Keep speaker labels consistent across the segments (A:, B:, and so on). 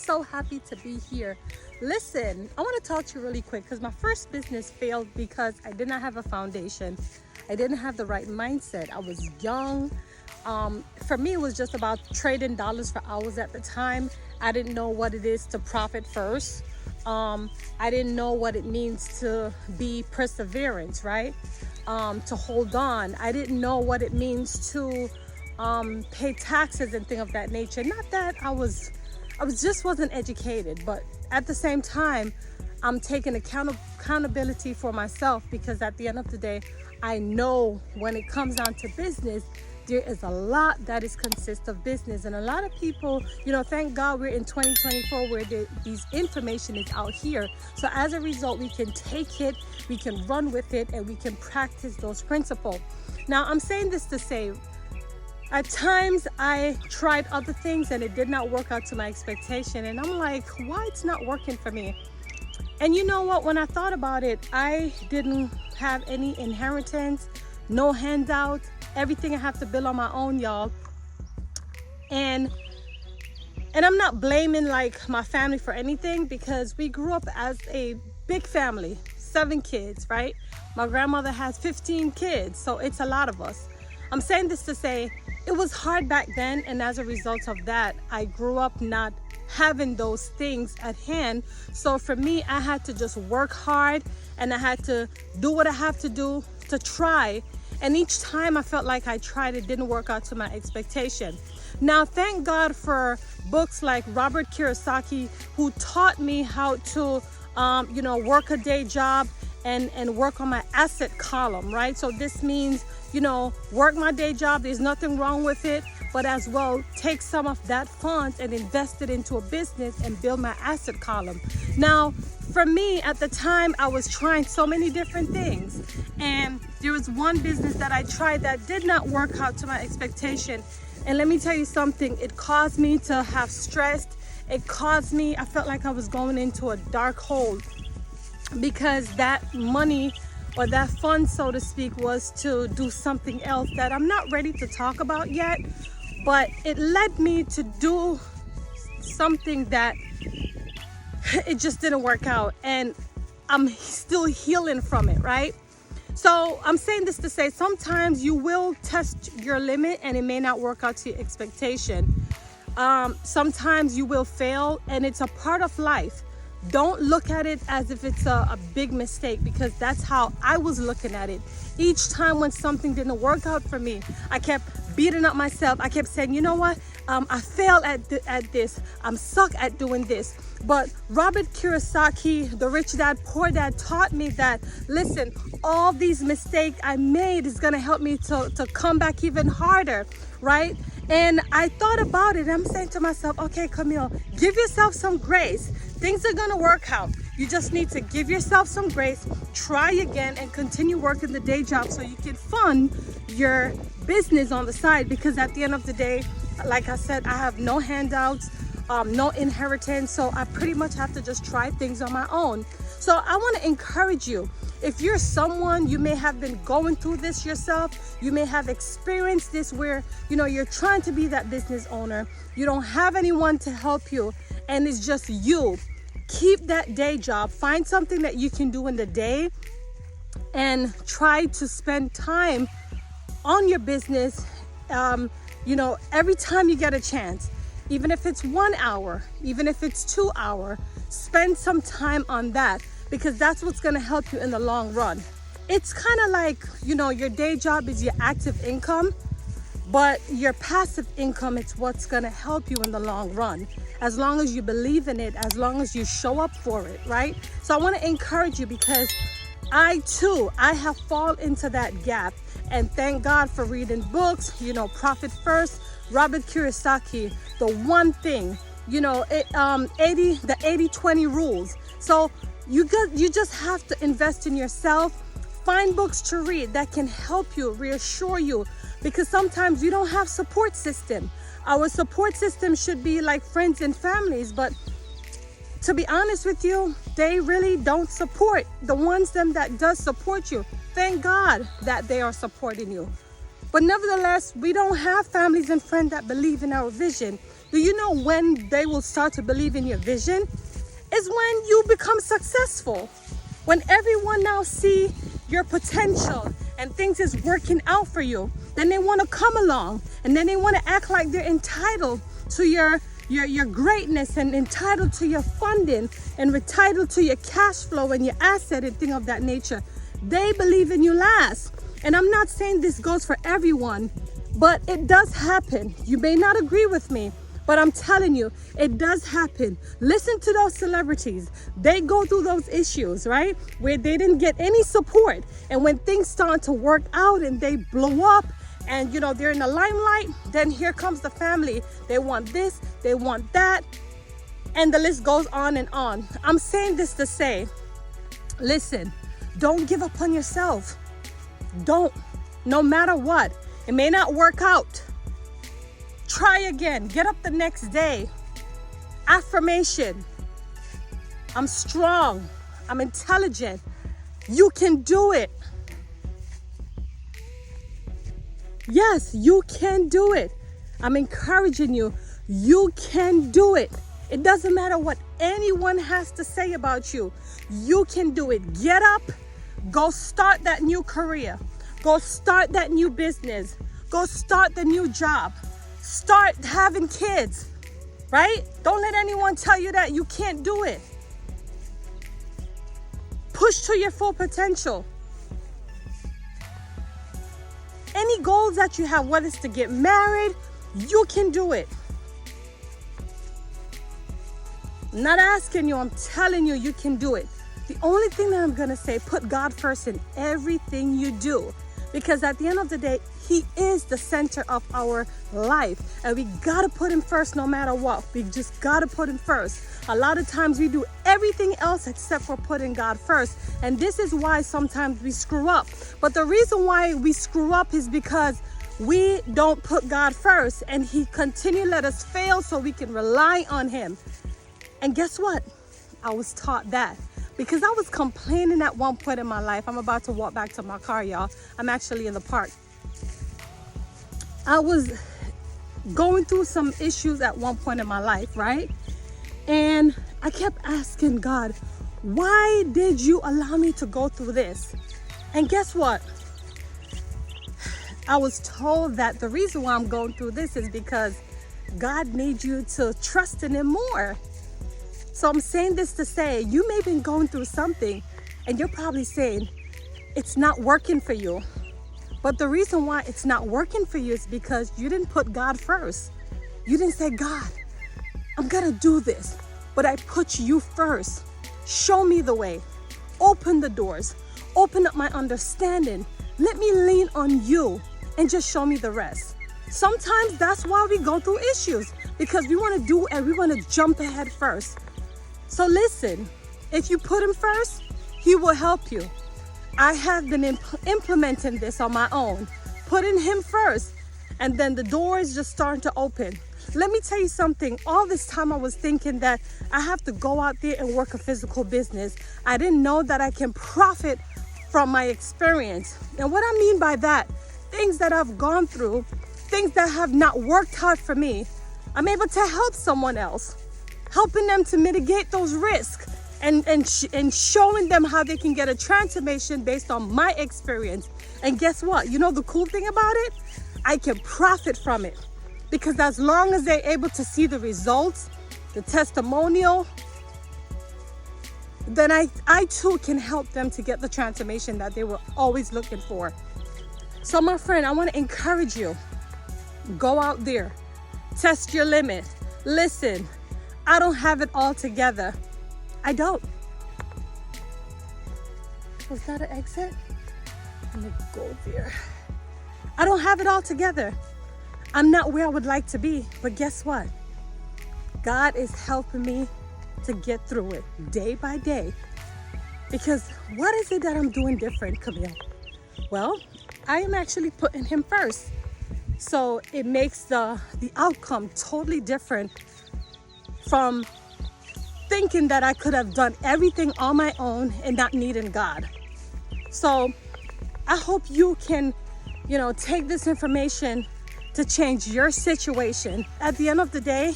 A: so happy to be here. Listen, I want to talk to you really quick because my first business failed because I did not have a foundation. I didn't have the right mindset. I was young. For me, it was just about trading dollars for hours at the time. I didn't know what it is to profit first. I didn't know what it means to be perseverance, right? To hold on. I didn't know what it means to pay taxes and things of that nature. Not that I just wasn't educated, but at the same time, I'm taking accountability for myself, because at the end of the day, I know when it comes down to business, there is a lot that is consists of business. And a lot of people, thank God we're in 2024 where these information is out here. So as a result, we can take it, we can run with it, and we can practice those principles. Now, I'm saying this to say, at times I tried other things and it did not work out to my expectation. And I'm like, why it's not working for me? And you know what? When I thought about it, I didn't have any inheritance, no handouts. Everything I have to build on my own, y'all. And I'm not blaming like my family for anything, because we grew up as a big family, 7 kids, right? My grandmother has 15 kids, so it's a lot of us. I'm saying this to say it was hard back then, and as a result of that, I grew up not having those things at hand. So for me, I had to just work hard, and I had to do what I have to do to try. And each time I felt like I tried, it didn't work out to my expectation. Now, thank God for books like Robert Kiyosaki, who taught me how to, work a day job and work on my asset column, right? So this means, work my day job. There's nothing wrong with it, but as well, take some of that funds and invest it into a business and build my asset column. Now, for me, at the time, I was trying so many different things. And there was one business that I tried that did not work out to my expectation. And let me tell you something, it caused me to have stress. I felt like I was going into a dark hole, because that money or that fund, so to speak, was to do something else that I'm not ready to talk about yet. But it led me to do something that it just didn't work out, and I'm still healing from it, right? So I'm saying this to say, sometimes you will test your limit and it may not work out to your expectation. Sometimes you will fail, and it's a part of life. Don't look at it as if it's a big mistake, because that's how I was looking at it. Each time when something didn't work out for me, I kept beating up myself. I kept saying, you know what? I failed at this. I'm suck at doing this. But Robert Kiyosaki, the Rich Dad, Poor Dad, taught me that, listen, all these mistakes I made is going to help me to come back even harder, right? And I thought about it. I'm saying to myself, okay, Camille, give yourself some grace. Things are going to work out. You just need to give yourself some grace, try again, and continue working the day job so you can fund your business on the side. Because at the end of the day, like I said, I have no handouts, no inheritance. So I pretty much have to just try things on my own. So I want to encourage you. If you're someone, you may have been going through this yourself. You may have experienced this where, you're trying to be that business owner. You don't have anyone to help you, and it's just you. Keep that day job. Find something that you can do in the day and try to spend time on your business, every time you get a chance. Even if it's 1 hour, even if it's 2 hours, spend some time on that, because that's what's going to help you in the long run. It's kind of like, your day job is your active income, but your passive income, it's what's going to help you in the long run. As long as you believe in it, as long as you show up for it, right? So I want to encourage you, because I have fallen into that gap. And thank God for reading books, Profit First, Robert Kiyosaki, the one thing, the 80-20 rules. So you just have to invest in yourself. Find books to read that can help you, reassure you, because sometimes you don't have support system. Our support system should be like friends and families, but to be honest with you, they really don't support the ones that does support you. Thank God that they are supporting you. But nevertheless, we don't have families and friends that believe in our vision. Do you know when they will start to believe in your vision? Is when you become successful. When everyone now see your potential and things is working out for you, then they want to come along, and then they want to act like they're entitled to your greatness and entitled to your funding and entitled to your cash flow and your asset and things of that nature. They believe in you last. And I'm not saying this goes for everyone, but it does happen. You may not agree with me, but I'm telling you, it does happen. Listen to those celebrities. They go through those issues, right? Where they didn't get any support. And when things start to work out and they blow up and, you know, they're in the limelight, then here comes the family. They want this, they want that, and the list goes on and on. I'm saying this to say, listen, don't give up on yourself. Don't, no matter what. It may not work out. Try again. Get up the next day. Affirmation. I'm strong. I'm intelligent. You can do it. Yes, you can do it. I'm encouraging you. You can do it. It doesn't matter what anyone has to say about you. You can do it. Get up. Go start that new career. Go start that new business. Go start the new job. Start having kids, right? Don't let anyone tell you that you can't do it. Push to your full potential. Any goals that you have, whether it's to get married, you can do it. I'm not asking you, I'm telling you, you can do it. The only thing that I'm going to say, put God first in everything you do. Because at the end of the day, He is the center of our life. And we got to put Him first no matter what. We just got to put Him first. A lot of times we do everything else except for putting God first. And this is why sometimes we screw up. But the reason why we screw up is because we don't put God first. And He continue to let us fail so we can rely on Him. And guess what? I was taught that. Because I was complaining at one point in my life. I'm about to walk back to my car, y'all. I'm actually in the park. I was going through some issues at one point in my life, right? And I kept asking God, why did you allow me to go through this? And guess what? I was told that the reason why I'm going through this is because God needs you to trust in Him more. So I'm saying this to say, you may have been going through something and you're probably saying it's not working for you. But the reason why it's not working for you is because you didn't put God first. You didn't say, God, I'm gonna do this, but I put you first. Show me the way. Open the doors. Open up my understanding. Let me lean on you and just show me the rest. Sometimes that's why we go through issues, because we want to do and we want to jump ahead first. So listen, if you put Him first, He will help you. I have been implementing this on my own, putting Him first, and then the doors just starting to open. Let me tell you something. All this time I was thinking that I have to go out there and work a physical business. I didn't know that I can profit from my experience. And what I mean by that, things that I've gone through, things that have not worked out for me, I'm able to help someone else. Helping them to mitigate those risks and showing them how they can get a transformation based on my experience. And guess what? You know the cool thing about it? I can profit from it. Because as long as they're able to see the results, the testimonial, then I too can help them to get the transformation that they were always looking for. So my friend, I want to encourage you. Go out there. Test your limit. Listen. I don't have it all together. I don't. Was that an exit? I'm gonna go there. I don't have it all together. I'm not where I would like to be, but guess what? God is helping me to get through it day by day. Because what is it that I'm doing different, Camille? Well, I am actually putting Him first. So it makes the outcome totally different from thinking that I could have done everything on my own and not needing God. So I hope you can, take this information to change your situation. At the end of the day,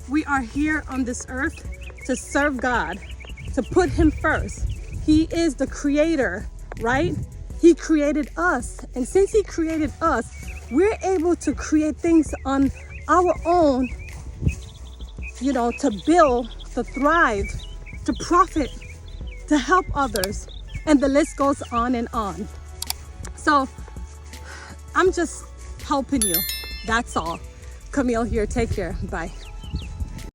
A: we are here on this earth to serve God, to put Him first. He is the creator, right? He created us. And since He created us, we're able to create things on our own, to build, to thrive, to profit, to help others. And the list goes on and on. So I'm just helping you. That's all. Camille here. Take care. Bye.